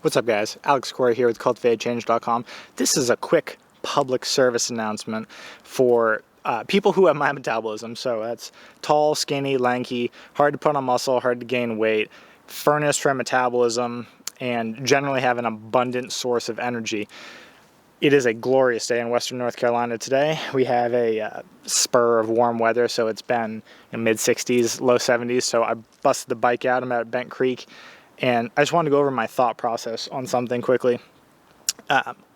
What's up, guys? Alex Corey here with cultivatechange.com. This is a quick public service announcement for people who have my metabolism. So that's tall, skinny, lanky, hard to put on muscle, hard to gain weight, furnace for metabolism, and generally have an abundant source of energy. It is a glorious day in Western North Carolina today. We have a spur of warm weather, so it's been in mid-60s, low 70s. So I busted the bike out. I'm out at Bent Creek, and I just wanted to go over my thought process on something quickly.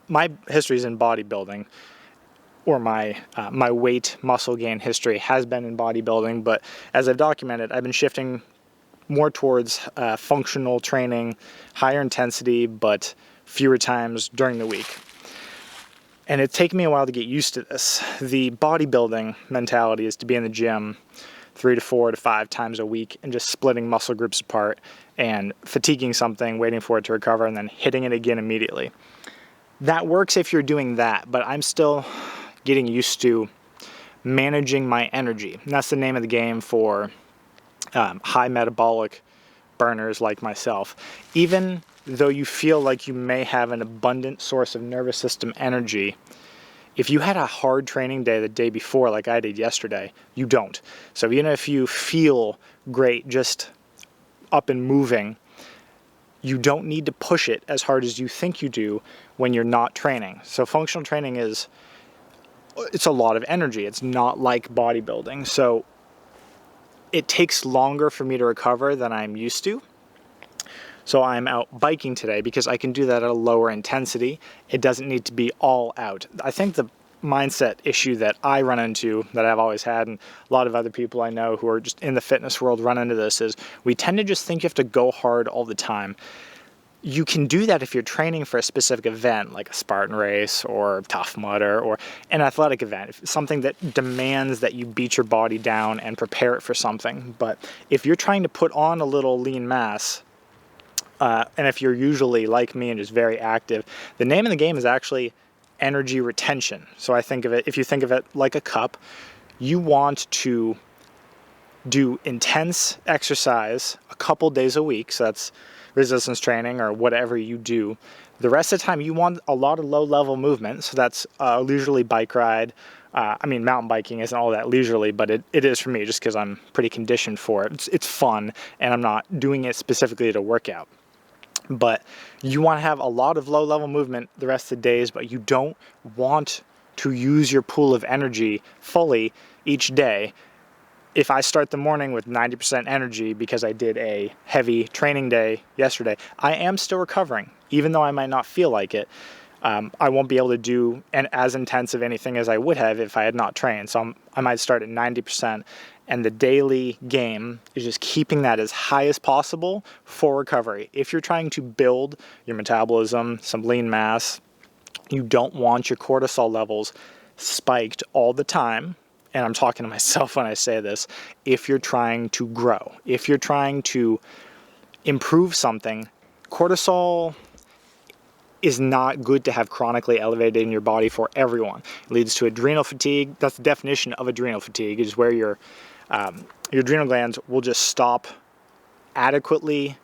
My history is in bodybuilding, or my weight muscle gain history has been in bodybuilding, but as I've documented, I've been shifting more towards functional training, higher intensity, but fewer times during the week. And it's taken me a while to get used to this. The bodybuilding mentality is to be in the gym 3 to 4 to 5 times a week and just splitting muscle groups apart and fatiguing something, waiting for it to recover, and then hitting it again immediately. That works if you're doing that, but I'm still getting used to managing my energy. And that's the name of the game for high metabolic burners like myself. Even though you feel like you may have an abundant source of nervous system energy, if you had a hard training day the day before like I did yesterday, you don't. So even if you feel great just up and moving, you don't need to push it as hard as you think you do when you're not training. So functional training it's a lot of energy. It's not like bodybuilding. So it takes longer for me to recover than I'm used to. So I'm out biking today because I can do that at a lower intensity. It doesn't need to be all out. I think the mindset issue that I run into, that I've always had, and a lot of other people I know who are just in the fitness world run into this, is we tend to just think you have to go hard all the time. You can do that if you're training for a specific event, like a Spartan race or Tough Mudder or an athletic event, something that demands that you beat your body down and prepare it for something. But if you're trying to put on a little lean mass, and if you're usually like me and just very active, the name of the game is actually energy retention. So I think of it, if you think of it like a cup, you want to do intense exercise a couple days a week. So that's resistance training or whatever you do. The rest of the time you want a lot of low level movement. So that's a leisurely bike ride. Mountain biking isn't all that leisurely, but it is for me just because I'm pretty conditioned for it. It's fun, and I'm not doing it specifically to work out. But you want to have a lot of low-level movement the rest of the days, but you don't want to use your pool of energy fully each day. If I start the morning with 90% energy because I did a heavy training day yesterday, I am still recovering, even though I might not feel like it. I won't be able to do as intensive anything as I would have if I had not trained. So I might start at 90%, and the daily game is just keeping that as high as possible for recovery. If you're trying to build your metabolism, some lean mass, you don't want your cortisol levels spiked all the time. And I'm talking to myself when I say this. If you're trying to grow, if you're trying to improve something, cortisol is not good to have chronically elevated in your body for everyone. It leads to adrenal fatigue. That's the definition of adrenal fatigue, is where your adrenal glands will just stop adequately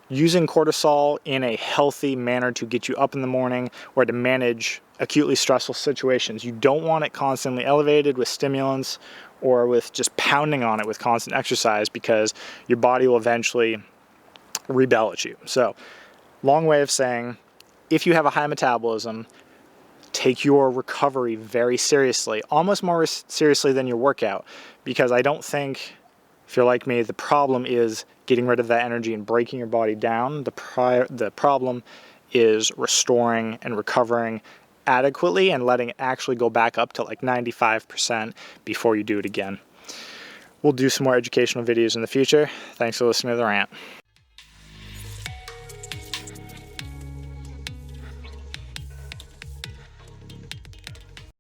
using cortisol in a healthy manner to get you up in the morning or to manage acutely stressful situations. You don't want it constantly elevated with stimulants or with just pounding on it with constant exercise, because your body will eventually rebel at you. So, long way of saying, if you have a high metabolism, take your recovery very seriously, almost more seriously than your workout, because I don't think, if you're like me, the problem is getting rid of that energy and breaking your body down. The problem is restoring and recovering adequately and letting it actually go back up to like 95% before you do it again. We'll do some more educational videos in the future. Thanks for listening to the rant.